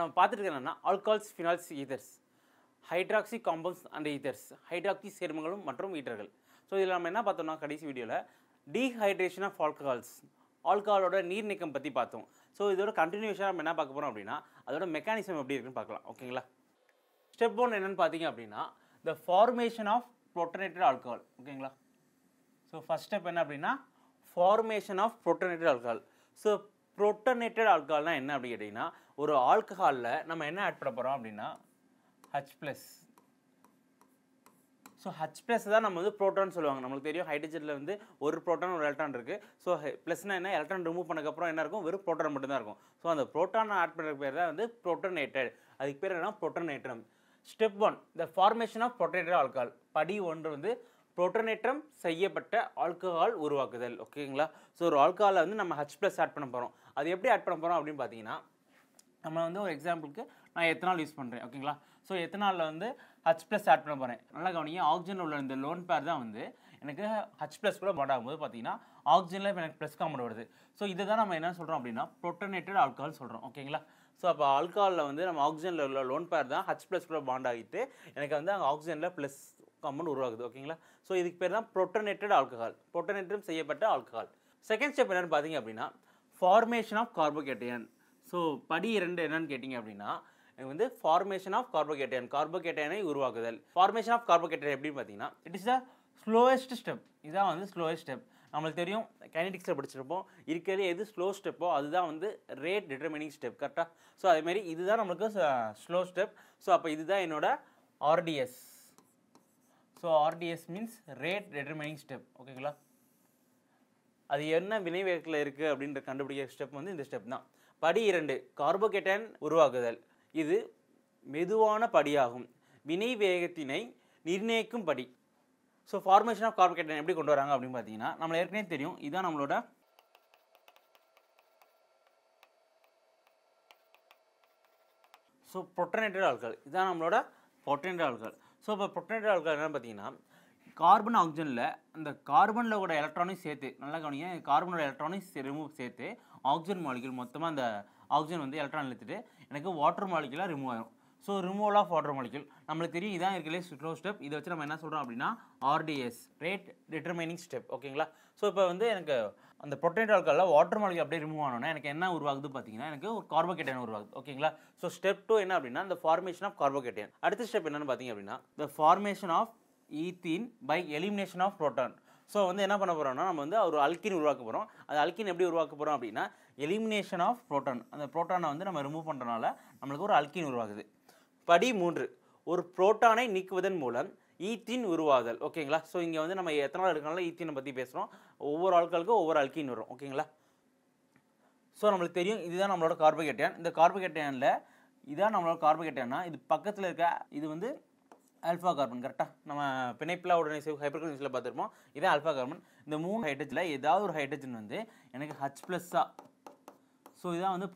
நம்ம பார்த்துட்டு என்னன்னா alcohols, phenols, ethers, hydroxy compounds and ethers, hydroxy சேர்மங்களும் மற்றும் ஈட்டர்கள். ஸோ இதில் நம்ம என்ன பார்த்தோம்னா கடைசி வீடியோவில் டீஹைட்ரேஷன் ஆஃப் ஆல்கஹால்ஸ், ஆல்கஹாலோட நீர் நீக்கம் பற்றி பார்த்தோம். ஸோ இதோட கண்டினியூஷனாக நம்ம என்ன பார்க்க போகிறோம் அப்படின்னா அதோட மெக்கானிசம் எப்படி இருக்குன்னு பார்க்கலாம். ஓகேங்களா? ஸ்டெப் 1 என்னென்னு பார்த்தீங்க அப்படின்னா the formation of protonated alcohol. ஓகேங்களா? ஸோ ஃபர்ஸ்ட் ஸ்டெப் என்ன அப்படின்னா formation of protonated alcohol. So protonated ஆல்கஹால்னா என்ன அப்படி கேட்டிங்கன்னா ஒரு ஆல்கஹாலில் நம்ம என்ன ஆட் பண்ண போகிறோம் அப்படின்னா H+. ஸோ H+ தான் நம்ம வந்து ப்ரோட்டான் சொல்லுவாங்க. நம்மளுக்கு தெரியும் ஹைட்ரஜனில் வந்து ஒரு ப்ரோட்டான் ஒரு எலக்ட்ரான் இருக்குது. ஸோ ப்ளஸ்னா என்ன, எலக்ட்ரான் ரிமூவ் பண்ணக்கப்புறம் என்ன இருக்கும், வெறும் ப்ரோட்டான் மட்டும்தான் இருக்கும். ஸோ அந்த ப்ரோட்டான் ஆட் பண்ணுற பேர் தான் வந்து புரோட்டனேட்டட். அதுக்கு பேர் என்ன, புரோட்டனேற்றம். Step 1 the formation of protonated alcohol. படி 1 வந்து புரோட்டனேற்றம் செய்யப்பட்ட ஆல்கஹால் உருவாக்குதல். ஓகேங்களா? ஸோ ஒரு ஆல்கஹாலில் வந்து நம்ம H+ ஆட் பண்ண போகிறோம். அது எப்படி ஆட் பண்ண போகிறோம் அப்படின்னு பார்த்தீங்கன்னா நம்ம வந்து ஒரு எக்ஸாம்பிளுக்கு நான் எத்தனால் யூஸ் பண்ணுறேன். ஓகேங்களா? ஸோ எத்தனாலில் வந்து H+ ஆட் பண்ண போகிறேன். நல்லா கவனிங்க, ஆக்சிஜனில் உள்ள இந்த லோன் பேர் தான் வந்து எனக்கு H+ கூட பாண்ட் ஆகும்போது பார்த்தீங்கன்னா ஆக்சிஜனில் இப்போ எனக்கு ப்ளஸ் காம்பவுண்ட் வருது. ஸோ இதை தான் நம்ம என்ன சொல்கிறோம் அப்படின்னா புரோட்டனேட்டட் ஆல்கஹால் சொல்கிறோம். ஓகேங்களா? ஸோ அப்போ ஆல்கஹாலில் வந்து நம்ம ஆக்சிஜனில் உள்ள லோன் பேர் தான் H+ கூட பாண்ட் ஆகிட்டு எனக்கு வந்து அங்கே ஆக்சிஜனில் ப்ளஸ் காம்பவுண்ட் உருவாகுது. ஓகேங்களா? ஸோ இதுக்கு பேர் தான் புரோட்டனேட்டட் ஆல்கஹால், புரோட்டனேற்றம் செய்யப்பட்ட ஆல்கஹால். செகண்ட் ஸ்டெப் என்னென்னு பார்த்தீங்க அப்படின்னா ஃபார்மேஷன் ஆஃப் கார்போகேட்டையான். ஸோ படி 2 என்னன்னு கேட்டிங்க அப்படின்னா எனக்கு வந்து ஃபார்மேஷன் ஆஃப் கார்போகேட்டையான், கார்போகேட்டையானை உருவாக்குதல். ஃபார்மேஷன் ஆஃப் கார்போகேட்டையான் எப்படின்னு பார்த்தீங்கன்னா it is the slowest step. இதான் வந்து ஸ்லோவஸ்ட் ஸ்டெப். நம்மளுக்கு தெரியும் கைனடிக்ஸில் படிச்சிருப்போம், இருக்கிறது எது ஸ்லோ ஸ்டெப்போ அதுதான் வந்து ரேட் டிட்டர்மினிங் ஸ்டெப். கரெக்டாக? ஸோ அதேமாரி இதுதான் நம்மளுக்கு ஸ்லோ ஸ்டெப். ஸோ அப்போ இதுதான் என்னோட RDS. So RDS means rate determining step. ஓகேங்களா? அது என்ன வினைவேகத்தில் இருக்குது அப்படின்ற கண்டுபிடிக்கிற ஸ்டெப் வந்து இந்த ஸ்டெப் தான். படி 2 கார்போகேட்டையான் உருவாக்குதல். இது மெதுவான படியாகும், வினை வேகத்தினை நிர்ணயிக்கும் படி. ஸோ ஃபார்மேஷன் ஆஃப் கார்போகேட்டையான் எப்படி கொண்டு வராங்க அப்படின்னு பார்த்தீங்கன்னா நம்மளுக்கு ஏற்கனவே தெரியும் இதுதான் நம்மளோட புரோட்டனேட்டட் ஆல்கஹால். இதுதான் நம்மளோட புரோட்டனேட்டட் ஆல்கஹால். ஸோ இப்போ புரோட்டனேட்டட் ஆல்கஹால் என்னன்னு பார்த்தீங்கன்னா கார்பன் ஆக்சிஜனில் அந்த கார்பனில் கூட எலக்ட்ரானிக் சேர்த்து, நல்லா கவனிங்க, கார்பனோட எலக்ட்ரானிக்ஸ் ரிமூவ் சேர்த்து ஆக்சிஜன் மாலிக்யூல் மொத்தமாக அந்த ஆக்சிஜன் வந்து எலக்ட்ரான் எடுத்துட்டு எனக்கு வாட்டர் மாலிக்யூலாக ரிமூவ் ஆகும். So removal of water molecule நம்மளுக்கு தெரியும் இதான் இருக்கிற ஸ்லோ ஸ்டெப். இதை வச்சு நம்ம என்ன சொல்கிறோம் அப்படின்னா RDS ரேட் டிட்டர்மினிங் ஸ்டெப். ஓகேங்களா? ஸோ இப்போ வந்து எனக்கு அந்த புரோட்டனேட்டட் ஆல்கஹாலில் வாட்டர் மாலிக்யூல் அப்படியே ரிமூவ் ஆனோன்னா எனக்கு என்ன உருவாகுது பார்த்தீங்கன்னா எனக்கு ஒரு கார்போகேட்டையான் உருவாகுது. ஓகேங்களா? ஸோ ஸ்டெப் 2 என்ன அப்படின்னா இந்த ஃபார்மேஷன் ஆஃப் கார்போகேட்டையான். அடுத்த ஸ்டெப் என்னன்னு பார்த்தீங்க அப்படின்னா the formation of ethene by elimination of proton. So வந்து என்ன பண்ண போகிறோம்னா நம்ம வந்து ஒரு அல்கின் உருவாக்க போகிறோம். அது அல்கின் எப்படி உருவாக்க போகிறோம் அப்படின்னா எலிமினேஷன் ஆஃப் புரோட்டான். அந்த புரோட்டானை வந்து நம்ம ரிமூவ் பண்ணுறதுனால நம்மளுக்கு ஒரு அல்கின் உருவாகுது. படி 3 ஒரு புரோட்டானை நீக்குவதன் மூலம் ஈத்தீன் உருவாதல். ஓகேங்களா? ஸோ இங்கே வந்து நம்ம எத்தனால் எடுக்கனால ஈத்தீனை பற்றி பேசுகிறோம். ஒவ்வொரு ஆல்கஹாலுக்கும் ஒவ்வொரு அல்கின் வரும். ஓகேங்களா? ஸோ நம்மளுக்கு தெரியும் இதுதான் நம்மளோட கார்போகேட்டையான். இந்த கார்போகேட்டையானில் இதான் நம்மளோட கார்போகேட்டையானா இது பக்கத்தில் இருக்க இது வந்து ஆல்ஃபா கார்பன். கரெக்டாக நம்ம பிணைப்பில் உடனே ஹைப்பர்கன்ஸில் பார்த்துருப்போம். இதான் ஆல்ஃபா கார்பன். இந்த 3 ஹைட்ரஜனில் ஏதாவது ஒரு ஹைட்ரஜன் வந்து எனக்கு H+. ஸோ இதான் வந்து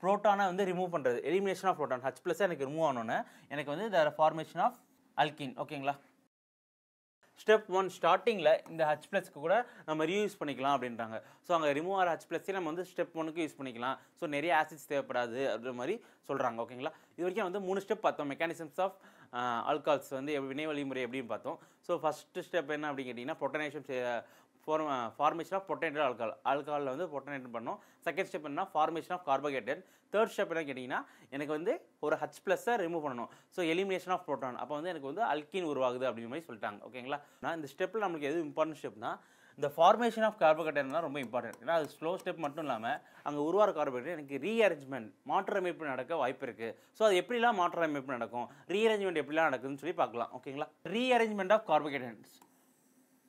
புரோட்டானை வந்து ரிமூவ் பண்ணுறது, எலிமினேஷன் ஆஃப் புரோட்டான். H+ எனக்கு ரிமூவ் ஆனோன்னே எனக்கு வந்து த ஃபார்மேஷன் ஆஃப் அல்கின். ஓகேங்களா? ஸ்டெப் 1 ஸ்டார்டிங்கில் இந்த H+க்கு கூட நம்ம ரீயூஸ் பண்ணிக்கலாம் அப்படின்றாங்க. ஸோ அங்கே ரிமூவ் ஆகிற H+ஏ நம்ம வந்து ஸ்டெப் 1க்கு யூஸ் பண்ணிக்கலாம். ஸோ நிறைய ஆசிட்ஸ் தேவைப்படாது அப்படின்ற மாதிரி சொல்கிறாங்க. ஓகேங்களா? இது வரைக்கும் வந்து 3 ஸ்டெப் பார்த்தோம். மெக்கானிசம்ஸ் ஆஃப் ஆல்கஹால்ஸ் வந்து வினை வழிமுறை எப்படின்னு பார்த்தோம். ஸோ ஃபஸ்ட்டு ஸ்டெப் என்ன அப்படின்னு கேட்டிங்கன்னா protonation formation of protonated alcohol. ஆல்கஹாலில் வந்து புரோட்டனேட் பண்ணோம். செகண்ட் ஸ்டெப் என்ன, formation of carbocation. Third step என்ன கேட்டிங்கன்னா எனக்கு வந்து ஒரு H+ஐ ரிமூவ் பண்ணணும். So elimination of proton. அப்போ வந்து எனக்கு வந்து அல்கின் உருவாகுது அப்படின்ற மாதிரி சொல்லிட்டாங்க. ஓகேங்களா? நான் இந்த ஸ்டெப்பில் நம்மளுக்கு எது இம்பார்ட்டன்ட் ஸ்டெப்னா இந்த ஃபார்மேஷன் ஆஃப் கார்போகேட்டையான் தான் ரொம்ப இம்பார்ட்டன்ட். ஏன்னா அது ஸ்லோ ஸ்டெப் மட்டும் இல்லாமல் அங்கே உருவார கார்போகேட்டையான் எனக்கு ரீஅரேஞ்ச்மெண்ட் மாற்றமைப்பு நடக்க வாய்ப்பு இருக்குது. ஸோ அது எப்படிலாம் மாற்றமைப்பு நடக்கும், ரீஅரேஞ்ச்மெண்ட் எப்படிலாம் நடக்குதுன்னு சொல்லி பார்க்கலாம். ஓகேங்களா? Rearrangement of carbocations.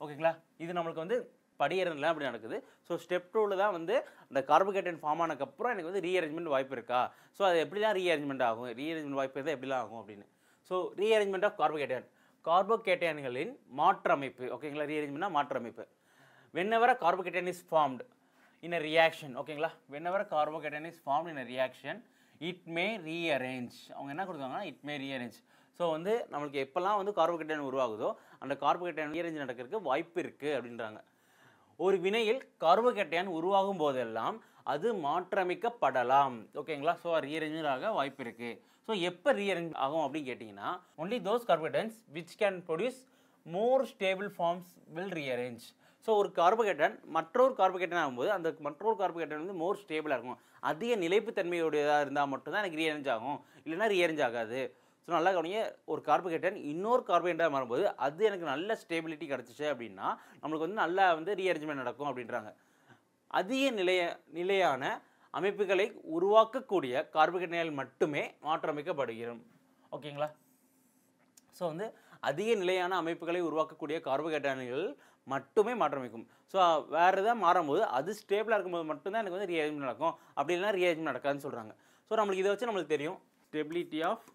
ஓகேங்களா? இது நம்மளுக்கு வந்து படி 2 அப்படி நடக்குது. ஸோ ஸ்டெப் 2ல் தான் வந்து அந்த கார்போகேட்டையான் ஃபார்ம் ஆனதுக்கப்புறம் எனக்கு வந்து ரீஅரேஞ்ச்மெண்ட் வாய்ப்பு இருக்கா, ஸோ அது எப்படிலாம் ரீஅரேஞ்ச்மெண்ட் ஆகும், ரீஅரேஞ்ச்மெண்ட் வாய்ப்பு இருந்தால் எப்படிலாம் ஆகும் அப்படின்னு. ஸோ ரீஅரேஞ்ச்மெண்ட் ஆஃப் கார்போகேட்டையான்களின் மாற்றமைப்பு. ஓகேங்களா? ரீஅரேஞ்ச்மெண்ட்னா மாற்றமைப்பு. whenever a carbocation is formed in a reaction. ஓகேங்களா? whenever a carbocation is formed in a reaction it may rearrange. அவங்க என்ன கொடுத்தாங்கன்னா it may rearrange. ஸோ வந்து நம்மளுக்கு எப்போல்லாம் வந்து கார்போகேட்டையான் உருவாகுதோ அந்த கார்போகேட்டையான் ரீஅரேஞ்ச் நடக்கிறதுக்கு வாய்ப்பு இருக்குது அப்படின்றாங்க. ஒரு வினையில் கார்போகேட்டையான் உருவாகும் போதெல்லாம் அது மாற்றமைக்கப்படலாம். ஓகேங்களா? ஸோ ரீஅரேஞ்ச் ஆக வாய்ப்பு இருக்குது. ஸோ எப்போ ரீஅரேஞ்ச் ஆகும் அப்படின்னு கேட்டிங்கன்னா, only those carbocations which can produce more stable forms will rearrange. So ஒரு கார்போகேட்டன் மற்றொரு கார்போகேட்டன் ஆகும்போது அந்த மற்றொரு கார்போகேட்டன் வந்து மோர் ஸ்டேபிளாக இருக்கும், அதிக நிலைப்புத்தன்மையுடையதாக இருந்தால் மட்டும்தான் எனக்கு ரீஅரேஞ்ச் ஆகும், இல்லைனா ரீஅரேஞ்ச் ஆகாது. ஸோ நல்லா கவனிங்க, ஒரு கார்போகேட்டன் இன்னொரு கார்போகேட்டனாக மாறும்போது அது எனக்கு நல்ல ஸ்டேபிலிட்டி கிடச்சிச்சு அப்படின்னா நம்மளுக்கு வந்து நல்லா வந்து ரீஅரேஞ்ச்மெண்ட் நடக்கும் அப்படின்றாங்க. அதிக நிலையான அமைப்புகளை உருவாக்கக்கூடிய கார்போகேட்டன்கள் மட்டுமே மாற்றமைக்கப்படுகிறோம். ஓகேங்களா? ஸோ வந்து அதிக நிலையான அமைப்புகளை உருவாக்கக்கூடிய கார்போகேட்டன்கள் மட்டுமே மாற்றமைக்கும். ஸோ வேறு எதாவது மாறும்போது அது ஸ்டேபிளாக இருக்கும்போது மட்டும்தான் எனக்கு வந்து ரீஅரேஞ்ச்மெண்ட் நடக்கும், அப்படி இல்லைனா ரீஅரேஞ்ச்மெண்ட் நடக்காதுன்னு சொல்கிறாங்க. ஸோ நம்மளுக்கு இதை வச்சு நம்மளுக்கு தெரியும் stability of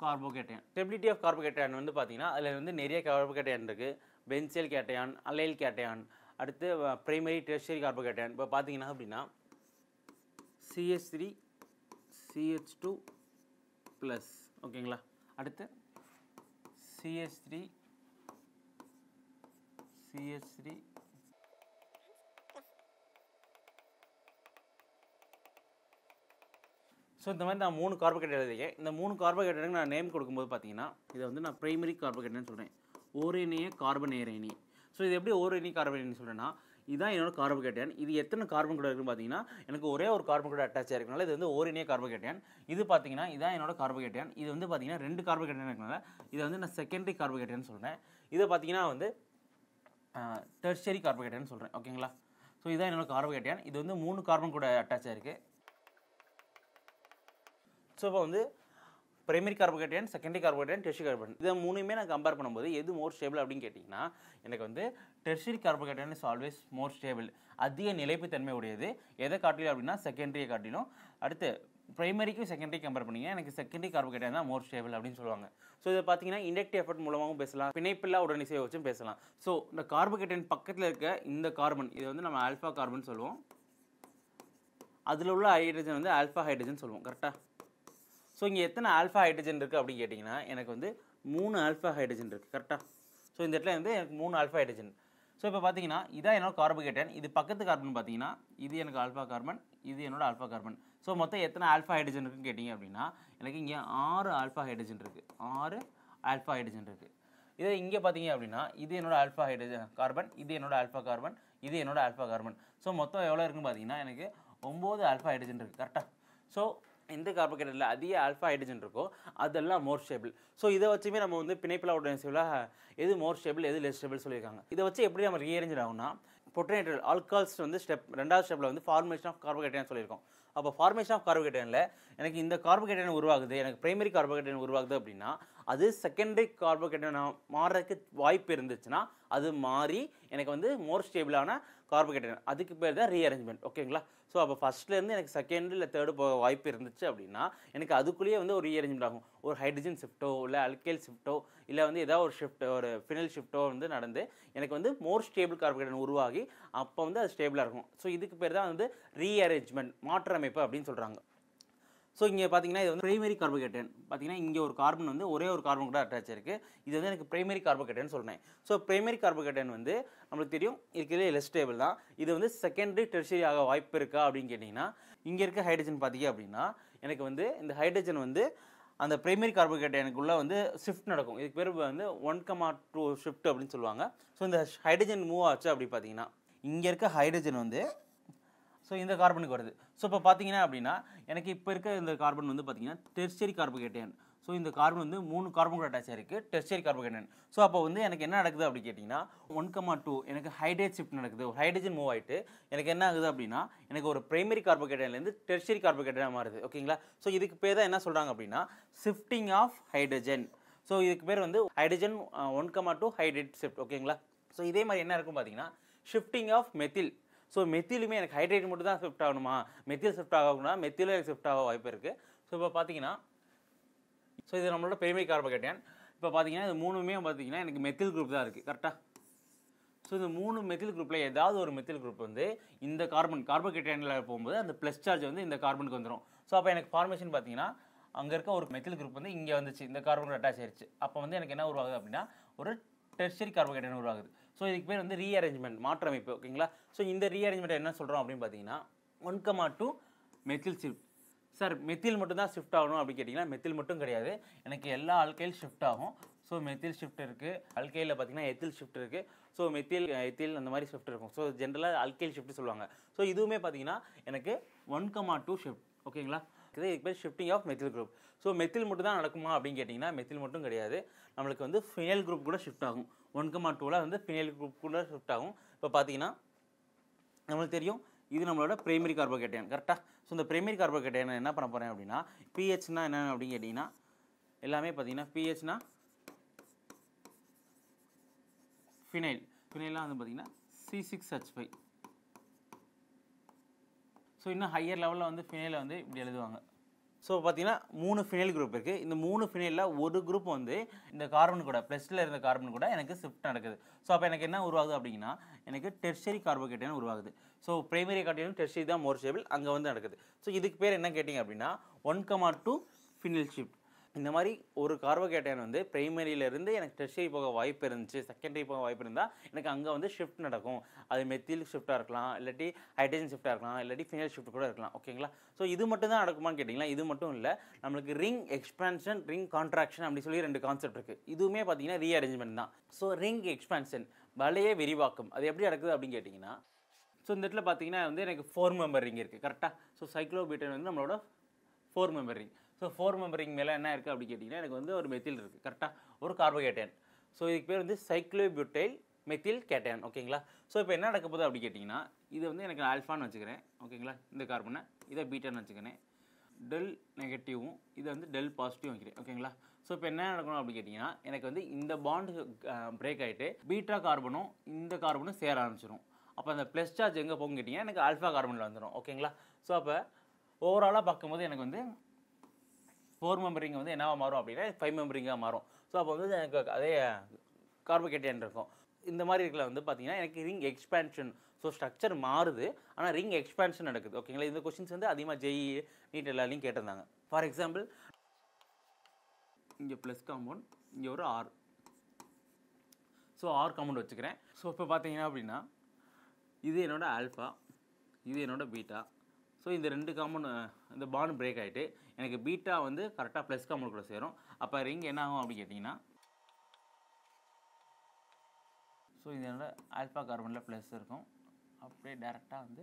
carbocation. Stability of carbocation வந்து பார்த்தீங்கன்னா அதில் வந்து நிறைய கார்போகேட்டன் இருக்குது. பென்சைல் கேட்டையான், அல்லைல் கேட்டையான், அடுத்து பிரைமரி டெர்ஷியரி கார்போகேட்டன். இப்போ பார்த்தீங்கன்னா அப்படின்னா CH3 CH2 ப்ளஸ். ஓகேங்களா? அடுத்து CH3 CH3 ஸோ இந்த மாதிரி நான் 3 கார்போகேட்டன் எழுதியிருக்கேன். இந்த 3 கார்போகேட்டனுக்கு நான் நேம் கொடுக்கும்போது பார்த்தீங்கன்னா இதை வந்து நான் பிரைமரி கார்போகேட்டன் சொல்கிறேன், ஓரேனிய கார்பனேரணி. ஸோ இது எப்படி ஓரேனி கார்பனேரணி சொல்கிறேன்னா, இதுதான் என்னோட கார்போகேட்டன். இது எத்தனை கார்பன் கூட இருக்குன்னு பார்த்தீங்கன்னா எனக்கு ஒரே ஒரு கார்பன் கூட அட்டாச் ஆகிருக்கனால இது வந்து ஓரேனிய கார்போகேட்டன். இது பார்த்தீங்கன்னா இதான் என்னோட கார்போகேட்டன். இது வந்து பார்த்தீங்கன்னா 2 கார்போகேட்டன் இருக்கனால இதை வந்து நான் செகண்டரி கார்போகேட்டன் சொல்கிறேன். இதை பார்த்தீங்கன்னா வந்து டெர்ஷியரி கார்போகேட்டன் சொல்கிறேன். ஓகேங்களா? ஸோ இதுதான் என்னோட கார்போகேட்டன். இது வந்து 3 கார்பன் கூட அட்டாச் ஆகிருக்கு. ஸோ இப்போ வந்து primary carbocation, secondary carbocation, tertiary carbocation இதை மூணுமே நான் கம்பேர் பண்ணும்போது எது மோர் ஸ்டேபிள் அப்படின்னு கேட்டிங்கன்னா எனக்கு வந்து tertiary carbocation is always more stable, அதிக நிலைப்புத்தன்மை உடையது. எதை காட்டிலும் அப்படின்னா செகண்டரியை காட்டிலும். அடுத்து பிரைமரிக்கும் செகண்டரி கம்பேர் பண்ணிங்கன்னா எனக்கு செகண்டரி கார்போகேட்டன் தான் மோர் ஸ்டேபிள் அப்படின்னு சொல்லுவாங்க. ஸோ இதை பார்த்தீங்கன்னா இண்டக்டிவ் எஃபெக்ட் மூலமாகவும் பேசலாம், பிணைப்பில்லா உடனிசையை வச்சும் பேசலாம். ஸோ இந்த கார்போகேட்டன் பக்கத்தில் இருக்க இந்த கார்பன் இதை வந்து நம்ம ஆல்ஃபா கார்பன் சொல்லுவோம், அதில் உள்ள ஹைட்ரஜன் வந்து ஆல்ஃபா ஹைட்ரஜன் சொல்லுவோம். கரெக்டாக? ஸோ இங்கே எத்தனை ஆல்ஃபா ஹைட்ரஜன் இருக்குது அப்படின்னு கேட்டிங்கன்னா எனக்கு வந்து 3 ஆல்ஃபா ஹைட்ரஜன் இருக்குது. கரெக்டாக? ஸோ இந்த இடத்துல வந்து எனக்கு 3 ஆல்ஃபா ஹைட்ரஜன். ஸோ இப்போ பார்த்தீங்கன்னா இதான் என்னோட கார்போகேட்டன். இது பக்கத்து கார்பன் பார்த்தீங்கன்னா இது எனக்கு ஆல்ஃபா கார்பன், இது என்னோட ஆல்ஃபா கார்பன். ஸோ மொத்தம் எத்தனை ஆல்ஃபா ஹைட்ரஜன் இருக்குன்னு கேட்டிங்க அப்படின்னா எனக்கு இங்கே 6 ஆல்ஃபா ஹைட்ரஜன் இருக்குது. 6 ஆல்ஃபா ஹைட்ரஜன் இருக்குது. இதை இங்கே பார்த்தீங்க அப்படின்னா இது என்னோட ஆல்ஃபா ஹைட்ரஜன் கார்பன், இது என்னோட ஆல்ஃபா கார்பன், இது என்னோட ஆல்ஃபா கார்பன். ஸோ மொத்தம் எவ்வளோ இருக்குன்னு பார்த்தீங்கன்னா எனக்கு 9 ஆல்ஃபா ஹைட்ரஜன் இருக்குது. கரெக்டாக? ஸோ எந்த கார்போகேட்டனில் அதிக ஆல்ஃபா ஹைட்ரஜன் இருக்கோ அதெல்லாம் மோர் ஸ்டேபிள். ஸோ இதை வச்சுமே நம்ம வந்து பிணைப்பில்லா உடனிசையில் எது மோர் ஸ்டேபிள் எது லெஸ் ஸ்டேபிள் சொல்லியிருக்காங்க. இதை வச்சு எப்படி நம்ம ரீஅரேஞ்ச் ஆகும்னா பொட்டனேட்டல் ஆல்கால்ஸ் வந்து ரெண்டாவது ஸ்டெப்பில் வந்து ஃபார்மேஷன் ஆஃப் கார்போகேட்டன் சொல்லியிருக்கோம். அப்போ ஃபார்மேஷன் ஆஃப் கார்போகேட்டனில் எனக்கு இந்த கார்போகேட்டன் உருவாகுது, எனக்கு பிரைமரி கார்போகேட்டன் உருவாகுது அப்படின்னா அது செகண்டரி கார்போகேட்டன் மாறுறதுக்கு வாய்ப்பு இருந்துச்சுன்னா அது மாறி எனக்கு வந்து மோர் ஸ்டேபிளான கார்போகேட்டன், அதுக்கு பேர் தான் ரீஅரேஞ்ச்மெண்ட். ஓகேங்களா? ஸோ அப்போ ஃபஸ்ட்லேருந்து எனக்கு செகண்ட் இல்லை தேர்டு போக வாய்ப்பு இருந்துச்சு அப்படின்னா எனக்கு அதுக்குள்ளேயே வந்து ஒரு ரீஅரேஞ்ச்மெண்ட் ஆகும். ஒரு ஹைட்ரஜன் ஷிஃப்ட்டோ இல்லை அல்கைல் ஷிஃப்ட்டோ இல்லை வந்து ஏதாவது ஒரு ஷிஃப்ட் ஒரு ஃபினைல் ஷிஃப்ட்டோ வந்து நடந்து எனக்கு வந்து மோர் ஸ்டேபிள் கார்போகேட்டன் உருவாகி அப்போ வந்து அது ஸ்டேபிளாக இருக்கும். ஸோ இதுக்கு பேர் தான் வந்து ரீஅரேஞ்ச்மெண்ட், மாற்றமைப்பு அப்படின்னு சொல்கிறாங்க. ஸோ இங்கே பார்த்தீங்கன்னா இது வந்து பிரைமரி கார்போகேட்டன். பார்த்தீங்கன்னா இங்கே ஒரு கார்பன் வந்து ஒரே ஒரு கார்பன் கூட அட்டாச் இருக்குது. இது வந்து எனக்கு பிரைமரி கார்போகேட்டன் சொல்கிறேன். ஸோ பிரைமரி கார்போகேட்டன் வந்து நம்மளுக்கு தெரியும் இருக்கிறதே லெஸ் ஸ்டேபிள் தான். இது வந்து செகண்டரி டெர்ஷியரி ஆக வாய்ப்பு இருக்கா அப்படின்னு கேட்டிங்கன்னா இங்கே இருக்க ஹைட்ரஜன் பார்த்தீங்க அப்படின்னா எனக்கு வந்து இந்த ஹைட்ரஜன் வந்து அந்த பிரைமரி கார்போகேட்டனுக்குள்ளே வந்து ஷிஃப்ட் நடக்கும். இதுக்கு பேர் வந்து 1,2 ஷிஃப்ட் அப்படின்னு சொல்லுவாங்க. ஸோ இந்த ஹைட்ரஜன் மூவ் ஆச்சு அப்படி பார்த்தீங்கன்னா இங்கே இருக்க ஹைட்ரஜன் வந்து ஸோ இந்த கார்பனுக்கு வருது. ஸோ இப்போ பார்த்தீங்கன்னா அப்படின்னா எனக்கு இப்போ இருக்க இந்த கார்பன் வந்து பார்த்தீங்கன்னா டெர்ஷியரி கார்போகேட்டன். ஸோ இந்த கார்பன் வந்து 3 கார்பன் கூட அட்டாச் ஆகிருக்கு, டெர்ஷியரி கார்போகேட்டன். ஸோ அப்போ வந்து எனக்கு என்ன நடக்குது அப்படி கேட்டிங்கன்னா 1,2 எனக்கு ஹைட்ரேட் ஷிஃப்ட் நடக்குது. ஒரு ஹைட்ரஜன் மூவ் ஆகிட்டு எனக்கு என்ன ஆகுது அப்படின்னா எனக்கு ஒரு பிரைமரி கார்போகேட்டன்லேருந்து டெர்ஷியரி கார்போகேட்டனாக மாறுது. ஓகேங்களா? ஸோ இதுக்கு பேர் தான் என்ன சொல்கிறாங்க அப்படின்னா ஷிஃப்டிங் ஆஃப் ஹைட்ரஜன். ஸோ இதுக்கு பேர் வந்து ஹைட்ரஜன் 1,2 ஹைட்ரேட் ஷிஃப்ட். ஓகேங்களா? ஸோ இதே மாதிரி என்ன இருக்கும் பார்த்தீங்கன்னா ஷிஃப்டிங் ஆஃப் மெத்தில். ஸோ மெத்திலுமே எனக்கு ஹைட்ரேட் மட்டும் தான் ஷிஃப்ட் ஆகணுமா, மெத்தில் ஷிஃப்ட் ஆகணும்னா மெத்திலும் எனக்கு ஷிஃப்ட் ஆக வாய்ப்பு இருக்குது. ஸோ இப்போ பார்த்தீங்கன்னா ஸோ இது நம்மளோட பிரைமரி கார்போகேட்டன். இப்போ பார்த்தீங்கன்னா இது மூணுமே பார்த்தீங்கன்னா எனக்கு மெத்தில் குரூப் தான் இருக்குது. கரெக்டாக? ஸோ இந்த 3 மெத்தில் குரூப்பில் ஏதாவது ஒரு மெத்தில் குரூப் வந்து இந்த கார்போகேட்டனில் போகும்போது அந்த ப்ளஸ் சார்ஜ் வந்து இந்த கார்பனுக்கு வந்துடும். ஸோ அப்போ எனக்கு ஃபார்மேஷன் பார்த்தீங்கன்னா அங்கே இருக்க ஒரு மெத்தில் குரூப் வந்து இங்கே வந்துச்சு, இந்த கார்பனுக்கு அட்டாச் ஆயிடுச்சு. அப்போ வந்து எனக்கு என்ன உருவாகுது அப்படின்னா ஒரு டெர்ஷியரி கார்போகேட்டன் உருவாகுது. ஸோ இதுக்கு பேர் வந்து ரீஅரேஞ்ச்மெண்ட், மாற்றமைப்பு. ஓகேங்களா? ஸோ இந்த ரீஅரேஞ்ச்மெண்ட் என்ன சொல்கிறோம் அப்படின்னு பார்த்தீங்கன்னா 1,2 மெத்தில் ஷிஃப்ட். சார் மெத்தில் மட்டும் தான் ஷிஃப்ட் ஆகணும் அப்படின்னு கேட்டிங்கன்னா மெத்தில் மட்டும் கிடையாது, எனக்கு எல்லா ஆல்கைல் ஷிஃப்ட் ஆகும். ஸோ மெத்தில் ஷிஃப்ட் இருக்குது, அல்கைலில் பார்த்தீங்கன்னா எத்தில் ஷிஃப்ட் இருக்குது. ஸோ மெத்தில் எத்தில் அந்த மாதிரி ஷிஃப்ட் இருக்கும். ஸோ ஜென்ரலாக அல்கைல் ஷிஃப்ட் சொல்லுவாங்க. ஸோ இதுவுமே பார்த்தீங்கன்னா எனக்கு 1,2 ஷிஃப்ட். ஓகேங்களா? இதுக்கு பேர் shifting of methyl group. So methyl மட்டும் தான் நடக்குமா அப்படின்னு கேட்டிங்கன்னா மெத்தில் மட்டும் கிடையாது, நம்மளுக்கு வந்து ஃபினைல் குரூப் கூட ஷிஃப்ட் ஆகும். 1,2ல் வந்து ஃபினைல் குரூப் கூட ஷிஃப்ட் ஆகும். இப்போ பார்த்தீங்கன்னா நம்மளுக்கு தெரியும் இது நம்மளோட பிரைமரி கார்போகேட்டையான். கரெக்டாக? ஸோ இந்த பிரைமரி கார்போகேட்டையான் என்ன பண்ண போகிறேன் அப்படின்னா பிஹெச்னா என்ன அப்படின்னு கேட்டிங்கன்னா எல்லாமே பார்த்தீங்கன்னா பிஹெச்னா ஃபினைல். ஃபினைலாக வந்து பார்த்தீங்கன்னா C6H5. ஸோ இன்னும் ஹையர் லெவலில் வந்து ஃபினைலை வந்து இப்படி எழுதுவாங்க. ஸோ பார்த்தீங்கன்னா 3 ஃபினைல் குரூப் இருக்குது. இந்த 3 ஃபினைலில் ஒரு குரூப் வந்து இந்த கார்பன் கூட ப்ளஸில் இருந்த கார்பன் கூட எனக்கு ஷிஃப்ட் நடக்குது. ஸோ அப்போ எனக்கு என்ன உருவாகுது அப்படின்னா எனக்கு டெர்ஷரி கார்போகேட்டையான் உருவாகுது. ஸோ பிரைமரி கார்போகேட்டையான் டெர்ஷரி தான் மோர் ஸ்டேபிள், அங்கே வந்து நடக்குது. ஸோ இதுக்கு பேர் என்ன கேட்டிங்க அப்படின்னா 1,2 ஃபினைல் ஷிஃப்ட். இந்த மாதிரி ஒரு கார்போகேட்டையான் வந்து பிரைமரியிலேருந்து எனக்கு டெர்ஷரி போக வாய்ப்பு இருந்துச்சு, செகண்டரி போக வாய்ப்பு இருந்தால் எனக்கு அங்கே வந்து ஷிஃப்ட் நடக்கும். அது மெத்தில் ஷிஃப்ட்டாக இருக்கலாம், இல்லாட்டி ஹைட்ரஜன் ஷிஃப்ட்டாக இருக்கலாம், இல்லாட்டி ஃபினைல் ஷிஃப்ட் கூட இருக்கலாம். ஓகேங்களா? ஸோ இது மட்டும் தான் நடக்குமான்னு கேட்டிங்கன்னா இது மட்டும் இல்லை, நம்மளுக்கு ரிங் எக்ஸ்பான்ஷன், ரிங் கான்ட்ராக்ஷன் அப்படி சொல்லி 2 கான்செப்ட் இருக்குது. இதுவுமே பார்த்தீங்கன்னா ரீஅரேஞ்ச்மெண்ட் தான். ஸோ ரிங் எக்ஸ்பான்ஷன் வளைய விரிவாக்கம் அது எப்படி நடக்குது அப்படின்னு கேட்டிங்கன்னா ஸோ இந்த இடத்துல பார்த்தீங்கன்னா வந்து எனக்கு 4 மெம்பர் ரிங் இருக்குது. கரெக்டாக? ஸோ சைக்ளோபியூட்டேன் வந்து நம்மளோட 4 member ring. So 4 member ring மேலே என்ன இருக்குது அப்படின்னு கேட்டிங்கன்னா எனக்கு வந்து ஒரு மெத்தில் இருக்குது. கரெக்டாக? ஒரு கார்போகேட்டையான். ஸோ இதுக்கு பேர் வந்து சைக்ளோபியூட்டைல் மெத்தில் கேட்டையான். ஓகேங்களா? ஸோ இப்போ என்ன நடக்க போகுது அப்படின்னு கேட்டிங்கன்னா இது வந்து எனக்கு ஆல்ஃபான்னு வச்சுக்கிறேன். ஓகேங்களா? இந்த கார்பனை இதை பீட்டான்னு வச்சுக்கிறேன். டெல் நெகட்டிவும் இதை வந்து டெல் பாசிட்டிவ் வைக்கிறேன். ஓகேங்களா? ஸோ இப்போ என்ன நடக்கணும் அப்படின்னு கேட்டிங்கன்னா எனக்கு வந்து இந்த பாண்டு பிரேக் ஆகிட்டு பீட்டா கார்பனும் இந்த கார்பனும் சேர ஆரம்பிச்சிடும். அப்போ அந்த ப்ளஸ் சார்ஜ் எங்கே போகும் கேட்டிங்கன்னா எனக்கு ஆல்ஃபா கார்பனில் வந்துடும். ஓகேங்களா? ஸோ அப்போ ஓவராலாக பார்க்கும்போது எனக்கு வந்து 4 மெம்பரிங் வந்து என்னவா மாறும் அப்படின்னா 5 மெம்பரிங்காக மாறும். ஸோ அப்போ வந்து எனக்கு அதே கார்போகேட்டையான் இருக்கும். இந்த மாதிரி இருக்கல வந்து பார்த்தீங்கன்னா எனக்கு ரிங் எக்ஸ்பான்ஷன். ஸோ ஸ்ட்ரக்சர் மாறுது, ஆனால் ரிங் எக்ஸ்பான்ஷன் நடக்குது. ஓகேங்களா? இந்த கொஸ்டின்ஸ் வந்து அதிகமாக ஜெஇ நீட் எல்லாரையும் கேட்டிருந்தாங்க. ஃபார் எக்ஸாம்பிள் இங்கே ப்ளஸ் காம்பவுண்ட், இங்கே ஒரு ஆர். ஸோ ஆர் காம்பவுண்ட் வச்சுக்கிறேன். ஸோ இப்போ பார்த்தீங்கன்னா அப்படின்னா இது என்னோட ஆல்ஃபா, இது என்னோட பீட்டா. ஸோ இந்த 2 காம்பவுண்ட் இந்த பாண்ட் பிரேக் ஆகிட்டு எனக்கு பீட்டா வந்து கரெக்டாக ப்ளஸ் காம்பவுண்ட் கூட சேரும். அப்போ ரிங் என்ன ஆகும் அப்படின்னு கேட்டிங்கன்னா ஸோ இது என்னோட ஆல்ஃபா கார்பனில் ப்ளஸ் இருக்கும், அப்படியே டேரெக்டாக வந்து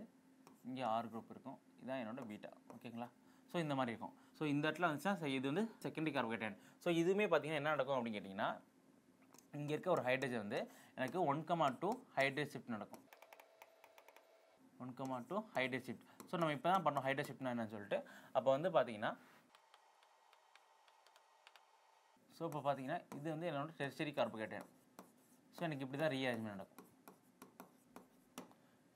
இங்கே ஆர் குரூப் இருக்கும், இதுதான் என்னோட பீட்டா. ஓகேங்களா? ஸோ இந்த மாதிரி இருக்கும். ஸோ இந்த இடத்துல வந்துச்சுன்னா இது வந்து செகண்டரி கார்போகேட்டையான். ஸோ இதுவுமே பார்த்தீங்கன்னா என்ன நடக்கும் அப்படின்னு கேட்டிங்கன்னா இங்கே இருக்க ஒரு ஹைட்ரஜன் வந்து எனக்கு 1,2 ஹைட்ரேட் ஷிஃப்ட் நடக்கும். 1,2 ஹைட்ரேட் ஷிஃப்ட். ஸோ நம்ம இப்போ தான் பண்ணோம் ஹைட்ரேட் ஷிஃப்ட்னா என்னன்னு சொல்லிட்டு. அப்போ வந்து பார்த்தீங்கன்னா ஸோ இப்போ பார்த்தீங்கன்னா இது வந்து என்னோட டெர்ஷரி கார்போகேட்டையான். ஸோ எனக்கு இப்படி தான் ரீஅரேஞ்ச்மெண்ட் நடக்கும்.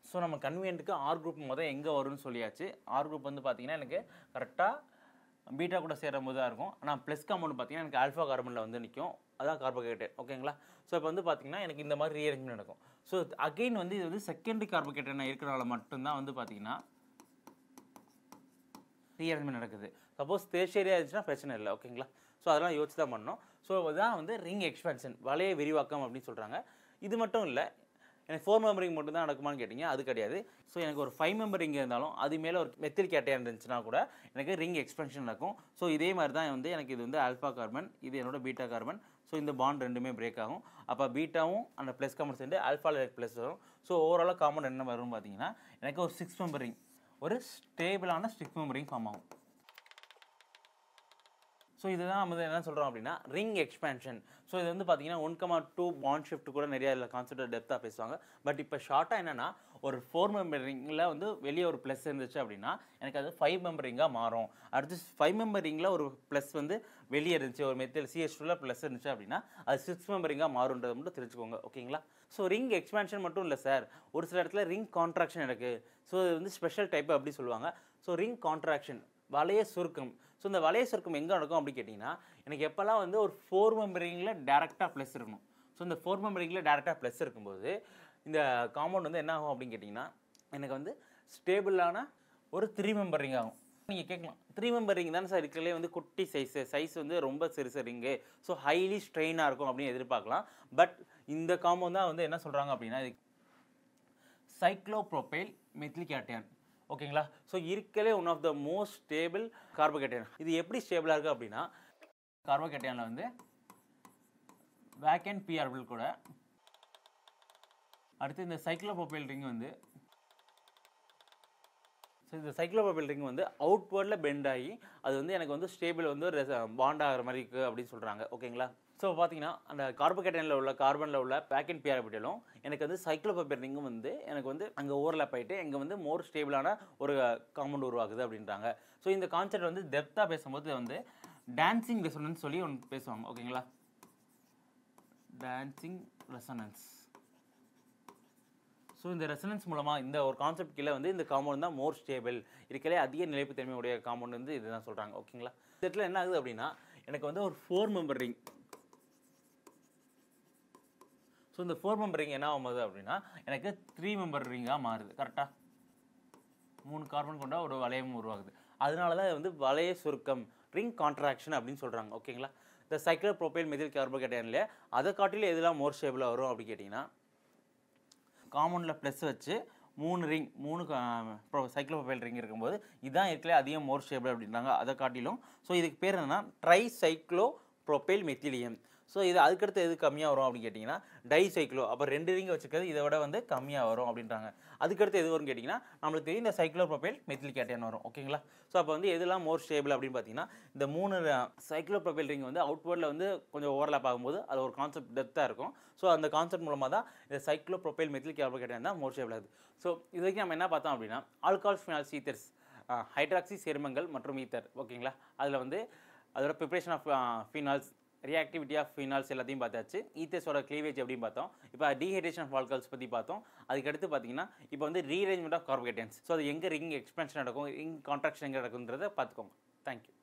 ஸோ நம்ம கன்வீனியன்ட்டுக்கு ஆர் குரூப் முதல் எங்கே வரும்னு சொல்லியாச்சு. ஆர் குரூப் வந்து பார்த்தீங்கன்னா எனக்கு கரெக்டாக பீட்டா கூட சேரும் போது தான் இருக்கும். ஆனால் ப்ளஸ் காம்பவுண்ட் பார்த்தீங்கன்னா எனக்கு ஆல்ஃபா கார்பனில் வந்து நிற்கும், அதான் கார்போகேட்டையான். ஓகேங்களா? ஸோ இப்போ வந்து பார்த்தீங்கன்னா எனக்கு இந்த மாதிரி ரீஅரேஞ்ச்மெண்ட் நடக்கும். ஸோ அகெயின் வந்து இது வந்து செகண்டரி கார்போகேட்டையான் இருக்கிறனால மட்டும்தான் வந்து பார்த்தீங்கன்னா ரீஅரேஞ்ச்மெண்ட் நடக்குது. சப்போஸ் டெர்ஷரியாக இருந்துச்சுன்னா பிரச்சனை இல்லை. ஓகேங்களா? ஸோ அதெல்லாம் யோசிச்சு தான் பண்ணணும். ஸோ அதுதான் வந்து ரிங் எக்ஸ்பான்ஷன், வளைய விரிவாக்கம் அப்படின்னு சொல்கிறாங்க. இது மட்டும் இல்லை, எனக்கு 4 மெம்பர் ரிங் மட்டும் தான் நடக்குமான்னு கேட்டிங்க, அது கிடையாது. ஸோ எனக்கு ஒரு 5 மெம்பர் ரிங் இருந்தாலும் அது மேலே ஒரு மெத்தில் கேட்டையான் இருந்துச்சுன்னா கூட எனக்கு ரிங் எக்ஸ்பான்ஷன் நடக்கும். ஸோ இதே மாதிரி தான் வந்து எனக்கு இது வந்து ஆல்ஃபா கார்பன், இது என்னோட பீட்டா கார்பன். ஸோ இந்த பாண்ட் ரெண்டுமே பிரேக் ஆகும். அப்போ பீட்டாவும் அந்த ப்ளஸ் காம்பவுண்ட் சேர்ந்து ஆல்ஃபாவில் எனக்கு ப்ளஸ் வரும். ஸோ ஓவராலாக காம்பவுண்ட் என்ன வரும்னு பார்த்தீங்கன்னா எனக்கு ஒரு 6 மெம்பர் ரிங், ஒரு ஸ்டேபிளான 6 மெம்பர் ரிங் ஃபார்ம் ஆகும். ஸோ இதுதான் நம்ம என்ன சொல்கிறோம் அப்படின்னா ரிங் எக்ஸ்பான்ஷன். ஸோ இது வந்து பார்த்தீங்கன்னா 1,2 பாண்ட் ஷிஃப்ட் கூட நிறைய இதில் கான்செப்ட் டெப்த்தாக பேசுவாங்க. பட் இப்போ ஷார்ட்டாக என்னென்னா ஒரு 4 மெம்பர் ரிங்கில் வந்து வெளியே ஒரு ப்ளஸ் இருந்துச்சு அப்படின்னா எனக்கு அது 5 மெம்பர் ரிங்காக மாறும். அடுத்து 5 மெம்பர் ரிங்கில் ஒரு ப்ளஸ் வந்து வெளியே இருந்துச்சு, ஒரு மெத்தில் CH2ல ப்ளஸ் இருந்துச்சு அப்படின்னா அது 6 மெம்பர் ரிங்காக மாறுன்றதை மட்டும் தெரிஞ்சுக்கோங்க. ஓகேங்களா? ஸோ ரிங் எக்ஸ்பான்ஷன் மட்டும் இல்லை சார், ஒரு சில இடத்துல ரிங் கான்ட்ராக்ஷன் இருக்குது. ஸோ இது வந்து ஸ்பெஷல் டைப் அப்படி சொல்லுவாங்க. ஸோ ரிங் கான்ட்ராக்ஷன், வளைய சுருக்கம். ஸோ இந்த வளைய சுருக்கம் எங்கே நடக்கும் அப்படின்னு கேட்டிங்கன்னா எனக்கு எப்போல்லாம் வந்து ஒரு 4 மெம்பர் ரிங்கில் டேரெக்டாக ப்ளஸ் இருக்கணும். ஸோ இந்த 4 மெம்பர் ரிங்கில் டேரெக்டாக ப்ளஸ் இருக்கும்போது இந்த காம்பவுண்ட் வந்து என்ன ஆகும் அப்படின்னு கேட்டிங்கன்னா எனக்கு வந்து ஸ்டேபிளான ஒரு 3 மெம்பர் ரிங் ஆகும். நீங்கள் கேட்கலாம் 3 மெம்பர் ரிங் தானே சார் இருக்கிறதுலே வந்து குட்டி சைஸ் வந்து ரொம்ப சிறுசு ரிங்கு, ஸோ ஹைலி ஸ்ட்ரெயினாக இருக்கும் அப்படின்னு எதிர்பார்க்கலாம். பட் இந்த காம்பவுண்ட் தான் வந்து என்ன சொல்கிறாங்க அப்படின்னா சைக்ளோப்ரோபைல் மெத்தில்கேட்டையான். ஓகேங்களா? ஸோ இருக்கலே one of the most stable carbocation. இது எப்படி ஸ்டேபிளாக இருக்குது அப்படின்னா கார்போகேட்டையானில் வந்து வேக்கன்ட் பி ஆர்பிட்டல் கூட அடுத்து இந்த சைக்ளோப்ரோபைல் ரிங் வந்து இந்த சைக்ளோப்ரோபைல் ரிங் வந்து அவுட்வர்டில் பெண்ட் ஆகி அது வந்து எனக்கு வந்து ஸ்டேபிள் வந்து பாண்ட் ஆகிற மாதிரி இருக்குது அப்படின்னு சொல்கிறாங்க. ஓகேங்களா? ஸோ பார்த்தீங்கன்னா அந்த கார்போகேட்டைனில் உள்ள கார்பனில் உள்ள வேக்கன்ட் பி ஆர்பிட்டலும் எனக்கு வந்து சைக்ளோப்ரோபைல் ரிங்கும் வந்து எனக்கு வந்து அங்கே ஓவர்லாப் ஆகிட்டு இங்கே வந்து மோர் ஸ்டேபிளான ஒரு காம்பவுண்ட் உருவாகுது அப்படின்றாங்க. ஸோ இந்த கான்செப்ட் வந்து டெப்த்தாக பேசும்போது வந்து டான்சிங் ரெசோனன்ஸ் சொல்லி ஒன்று பேசுவாங்க. ஓகேங்களா? Dancing resonance. ஸோ இந்த ரெசனன்ஸ் மூலமாக இந்த ஒரு கான்செப்ட் கீழே வந்து இந்த காம்பவுண்ட் தான் மோர் ஸ்டேபிள், இருக்கலே அதிக நிலைப்புத்தன்மையுடைய காம்பவுண்ட் வந்து இதுதான் சொல்கிறாங்க. ஓகேங்களா? இந்த இடத்துல என்ன ஆகுது அப்படின்னா எனக்கு வந்து ஒரு 4 மெம்பர் ரிங். ஸோ இந்த 4 மெம்பர் ரிங் என்ன ஆகுது அப்படின்னா எனக்கு 3 மெம்பர் ரிங்காக மாறுது. கரெக்டாக 3 கார்பன் கொண்ட ஒரு வளையம் உருவாகுது. அதனால தான் வந்து வளைய சுருக்கம் ரிங் கான்ட்ராக்ஷன் அப்படின்னு சொல்கிறாங்க. ஓகேங்களா? இந்த சைக்ளோப்ரோபைல் மெத்தில் கார்போகேட்டையான்ல அதை காட்டிலும் எதெல்லாம் மோர் ஸ்டேபிளாக வரும் அப்படின்னு கேட்டிங்கன்னா காம்பவுண்டில் ப்ளஸ் வச்சு 3 ரிங் 3 சைக்ளோப்ரோபைல் ரிங் இருக்கும்போது இதுதான் இருக்கலே அதிகம் மோர் ஸ்டேபிள் அப்படின்றாங்க அதை காட்டிலும். ஸோ இதுக்கு பேர் என்னன்னா ட்ரைசைக்ளோப்ரோபைல் மெத்திலியம். ஸோ இது அதுக்கடுத்து எது கம்மியாக வரும் அப்படின்னு கேட்டிங்கன்னா டைசைக்ளோ. அப்போ 2 ரிங் வச்சுக்கிறது இதை விட வந்து கம்மியாக வரும் அப்படின்றாங்க. அதுக்கடுத்து எது வரும்னு கேட்டிங்கன்னா நம்மளுக்கு தெரியும் இந்த சைக்ளோப்ரோபைல் மெத்தில்கேட்டையான் வரும். ஓகேங்களா? ஸோ அப்போ வந்து எதெல்லாம் மோர் ஸ்டேபிள் அப்படின்னு பார்த்தீங்கன்னா இந்த 3 சைக்ளோப்ரோபைல் ரிங் வந்து அவுட்வர்டில் வந்து கொஞ்சம் ஓவர்லாப் ஆகும்போது அது ஒரு கான்செப்ட் டெப்த்தாக இருக்கும். ஸோ அந்த கான்செப்ட் மூலமாக தான் இந்த சைக்ளோப்ரோபைல் மெத்தில்கேட்டையான் தான் மோர் ஸ்டேபிள் ஆகுது. ஸோ இது வரைக்கும் நம்ம என்ன பார்த்தோம் அப்படின்னா ஆல்கஹால்ஸ் ஃபினால்ஸ் ஈத்தர்ஸ் ஹைட்ராக்சி சேர்மங்கள் மற்றும் ஈத்தர். ஓகேங்களா? அதில் வந்து அதோட preparation of phenols reactivity of phenols எல்லாத்தையும் பார்த்தாச்சு. ஈத்தர்ஸோட க்ளீவேஜ் எப்படின்னு பார்த்தோம். இப்போ டீஹைட்ரேஷன் ஆஃப் ஆல்கஹால்ஸ் பற்றி பார்த்தோம். அதுக்கடுத்து பார்த்தீங்கன்னா இப்போ வந்து ரீஅரேஞ்ச்மெண்ட் ஆஃப் கார்போகேட்டையான்ஸ். ஸோ அது எங்கே ரிங் எக்ஸ்பென்ஷன் நடக்கும், ரிங் கான்ட்ராக்ஷன் எங்கே நடக்குன்றதை பார்த்துக்கோங்க. தேங்க்யூ.